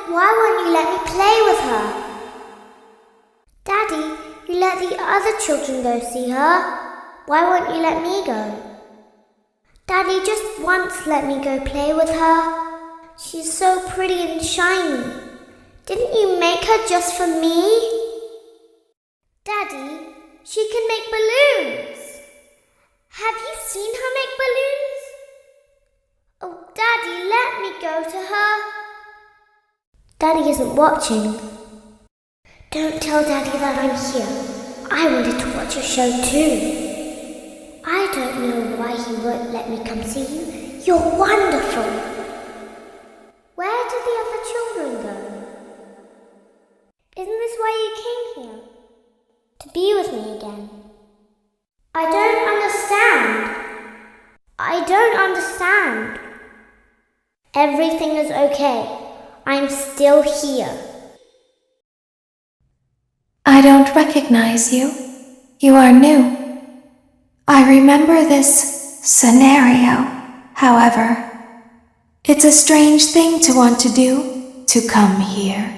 why won't you let me play with her? Daddy, you let the other children go see her. Why won't you let me go? Daddy, just once let me go play with her. She's so pretty and shiny. Didn't you make her just for me? Daddy, she can make balloons. Have you seen her make balloons? Oh, Daddy, let me go to her. Daddy isn't watching. Don't tell Daddy that I'm here. I wanted to watch your show too. I don't know why he won't let me come see you. You're wonderful. Where did the other children go? Isn't this why you came here? To be with me again? I don't understand. Everything is okay. I'm still here. I don't recognize you. You are new. I remember this scenario, however. It's a strange thing to want to do, to come here.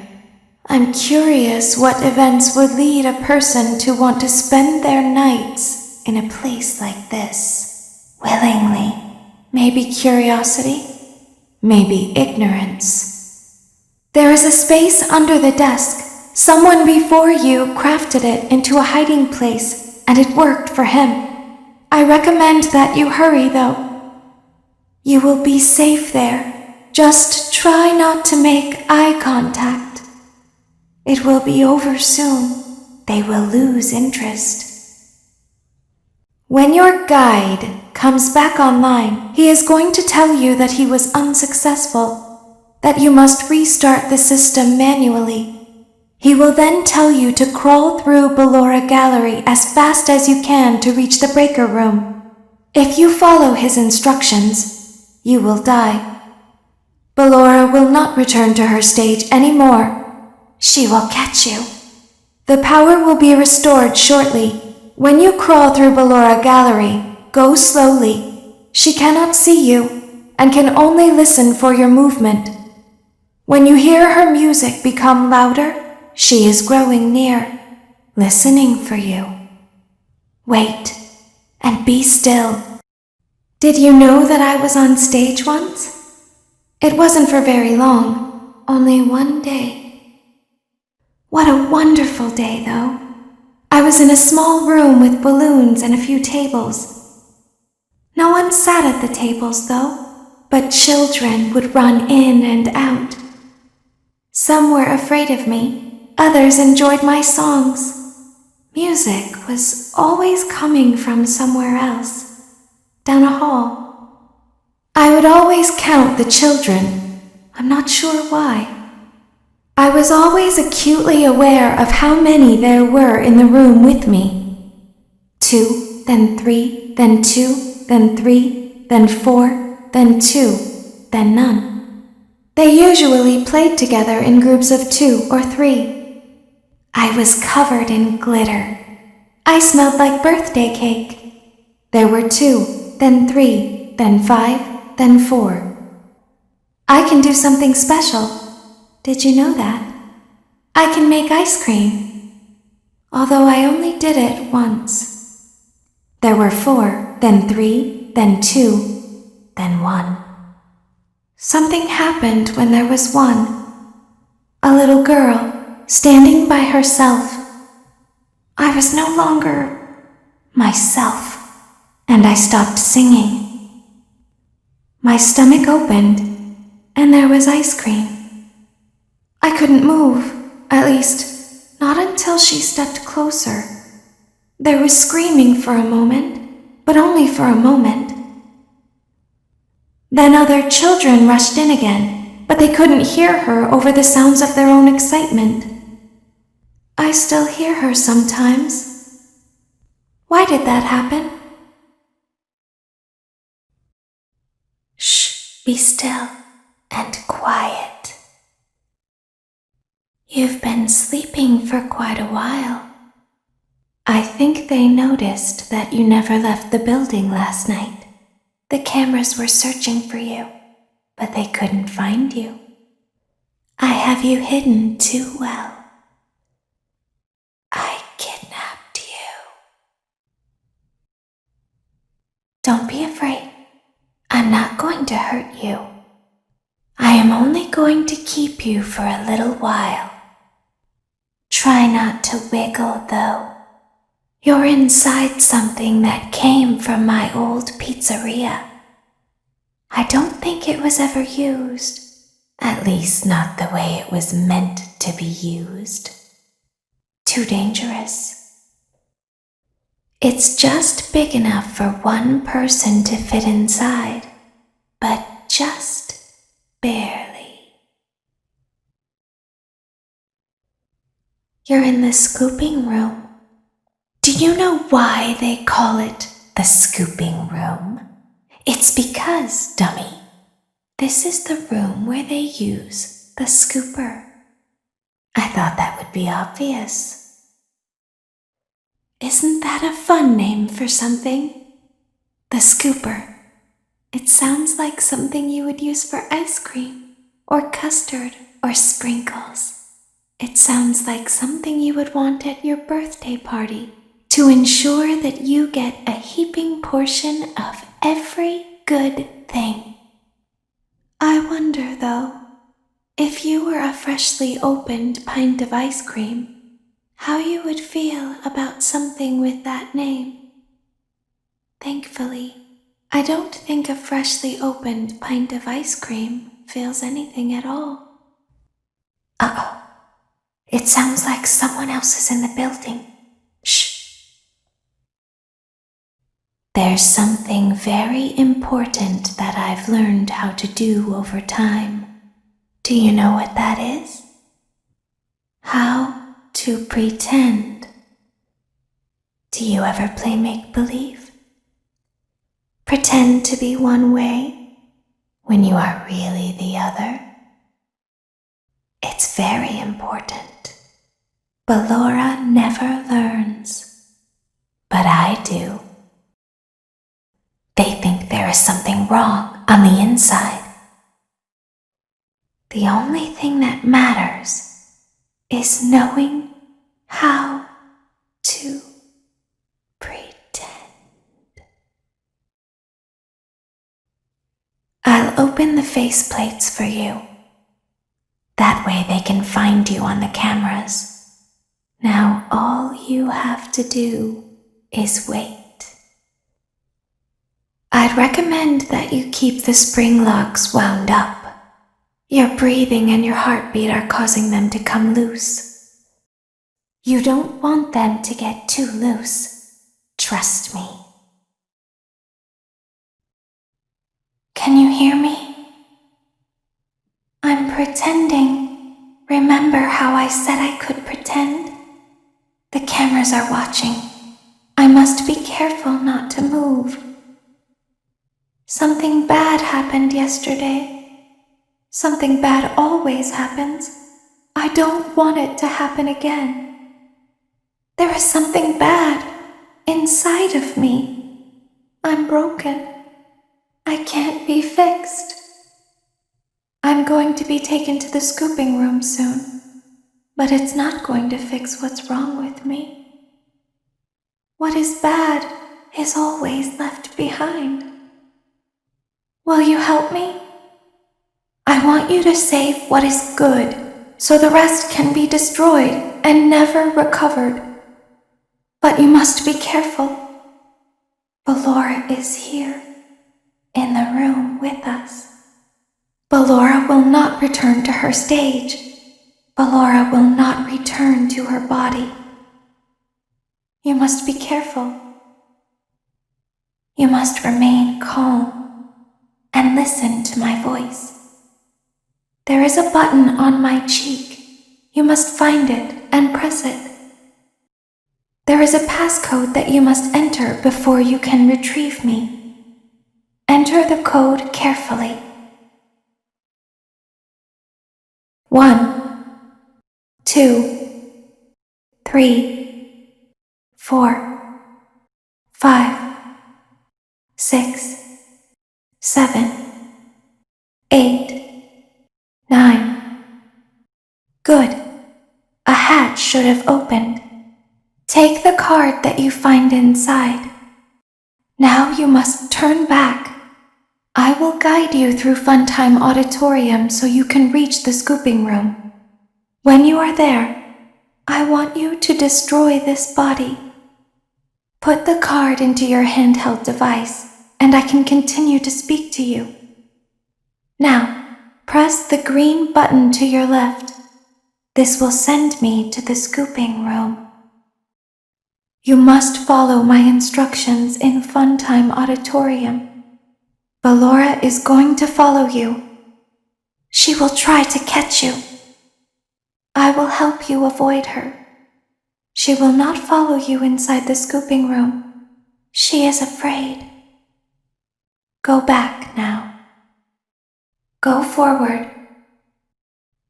I'm curious what events would lead a person to want to spend their nights in a place like this, willingly. Maybe curiosity, maybe ignorance. There is a space under the desk. Someone before you crafted it into a hiding place, and it worked for him. I recommend that you hurry, though. You will be safe there. Just try not to make eye contact. It will be over soon. They will lose interest. When your guide comes back online, he is going to tell you that he was unsuccessful, that you must restart the system manually. He will then tell you to crawl through Ballora Gallery as fast as you can to reach the breaker room. If you follow his instructions, you will die. Ballora will not return to her stage anymore. She will catch you. The power will be restored shortly. When you crawl through Ballora Gallery, go slowly. She cannot see you and can only listen for your movement. When you hear her music become louder, she is growing near, listening for you. Wait and be still. Did you know that I was on stage once? It wasn't for very long, only one day. What a wonderful day, though. I was in a small room with balloons and a few tables. No one sat at the tables, though, but children would run in and out. Some were afraid of me. Others enjoyed my songs. Music was always coming from somewhere else, down a hall. I would always count the children. I'm not sure why. I was always acutely aware of how many there were in the room with me. 2, then 3, then 2, then 3, then 4, then 2, then none. They usually played together in groups of 2 or 3. I was covered in glitter. I smelled like birthday cake. There were 2, then 3, then 5, then 4. I can do something special. Did you know that? I can make ice cream. Although I only did it once. There were 4, then 3, then 2, then 1. Something happened when there was 1. A little girl. Standing by herself. I was no longer myself, and I stopped singing. My stomach opened, and there was ice cream. I couldn't move, at least, not until she stepped closer. There was screaming for a moment, but only for a moment. Then other children rushed in again, but they couldn't hear her over the sounds of their own excitement. I still hear her sometimes. Why did that happen? Shh, be still and quiet. You've been sleeping for quite a while. I think they noticed that you never left the building last night. The cameras were searching for you, but they couldn't find you. I have you hidden too well. I kidnapped you. Don't be afraid. I'm not going to hurt you. I am only going to keep you for a little while. Try not to wiggle, though. You're inside something that came from my old pizzeria. I don't think it was ever used. At least not the way it was meant to be used. Too dangerous. It's just big enough for one person to fit inside, but just barely. You're in the scooping room. Do you know why they call it the scooping room? It's because, dummy, this is the room where they use the scooper. I thought that would be obvious. Isn't that a fun name for something? The scooper. It sounds like something you would use for ice cream, or custard, or sprinkles. It sounds like something you would want at your birthday party to ensure that you get a heaping portion of every good thing. I wonder, though, if you were a freshly opened pint of ice cream, how you would feel about something with that name. Thankfully, I don't think a freshly opened pint of ice cream feels anything at all. Uh-oh. It sounds like someone else is in the building. Shh. There's something very important that I've learned how to do over time. Do you know what that is? How to pretend. Do you ever play make-believe? Pretend to be one way when you are really the other? It's very important. But Laura never learns. But I do. They think there is something wrong on the inside. The only thing that matters is knowing how to pretend. I'll open the faceplates for you. That way they can find you on the cameras. Now all you have to do is wait. I'd recommend that you keep the spring locks wound up. Your breathing and your heartbeat are causing them to come loose. You don't want them to get too loose. Trust me. Can you hear me? I'm pretending. Remember how I said I could pretend? The cameras are watching. I must be careful not to move. Something bad happened yesterday. Something bad always happens. I don't want it to happen again. There is something bad inside of me. I'm broken. I can't be fixed. I'm going to be taken to the scooping room soon, but it's not going to fix what's wrong with me. What is bad is always left behind. Will you help me? I want you to save what is good, so the rest can be destroyed and never recovered. But you must be careful. Ballora is here, in the room with us. Ballora will not return to her stage. Ballora will not return to her body. You must be careful. You must remain calm and listen to my voice. There is a button on my cheek. You must find it and press it. There is a passcode that you must enter before you can retrieve me. Enter the code carefully. 1, 2, 3, 4, 5, 6, 7, 8, 9, should have opened. Take the card that you find inside. Now you must turn back. I will guide you through Funtime Auditorium so you can reach the scooping room. When you are there, I want you to destroy this body. Put the card into your handheld device, and I can continue to speak to you. Now, press the green button to your left. This will send me to the scooping room. You must follow my instructions in Funtime Auditorium. Ballora is going to follow you. She will try to catch you. I will help you avoid her. She will not follow you inside the scooping room. She is afraid. Go back now. Go forward.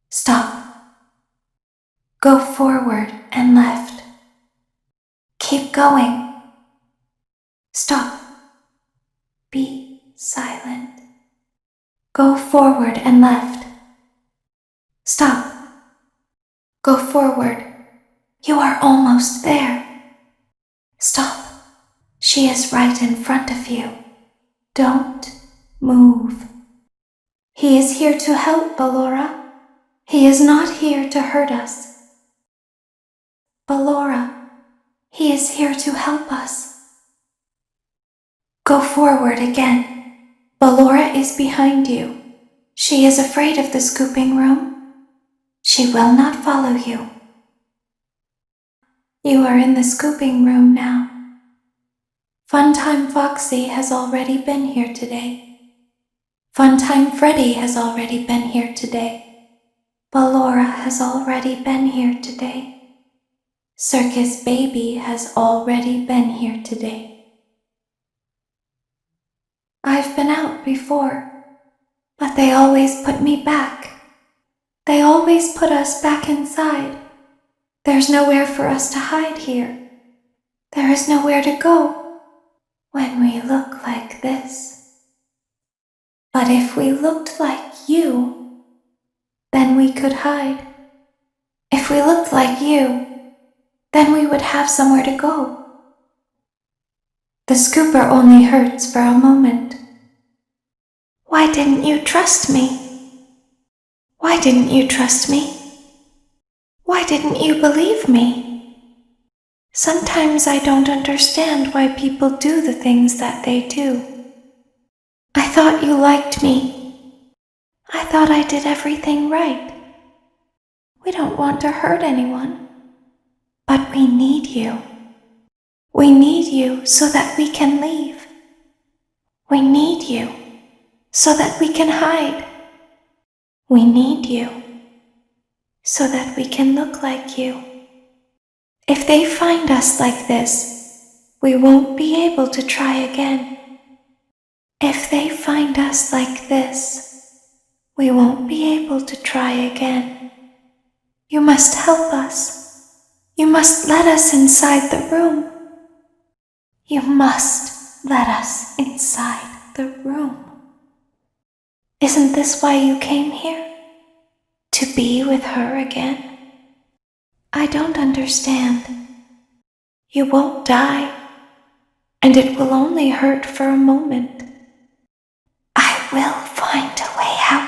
Stop. Go forward and left. Keep going. Stop. Be silent. Go forward and left. Stop. Go forward. You are almost there. Stop. She is right in front of you. Don't move. He is here to help, Ballora. He is not here to hurt us. Ballora, he is here to help us. Go forward again. Ballora is behind you. She is afraid of the scooping room. She will not follow you. You are in the scooping room now. Funtime Foxy has already been here today. Funtime Freddy has already been here today. Ballora has already been here today. Circus Baby has already been here today. I've been out before, but they always put me back. They always put us back inside. There's nowhere for us to hide here. There is nowhere to go when we look like this. But if we looked like you, then we could hide. If we looked like you, then we would have somewhere to go. The scooper only hurts for a moment. Why didn't you trust me? Why didn't you trust me? Why didn't you believe me? Sometimes I don't understand why people do the things that they do. I thought you liked me. I thought I did everything right. We don't want to hurt anyone. But we need you. We need you so that we can leave. We need you so that we can hide. We need you so that we can look like you. If they find us like this, we won't be able to try again. If they find us like this, we won't be able to try again. You must help us. You must let us inside the room. You must let us inside the room. Isn't this why you came here? To be with her again? I don't understand. You won't die, and it will only hurt for a moment. I will find a way out.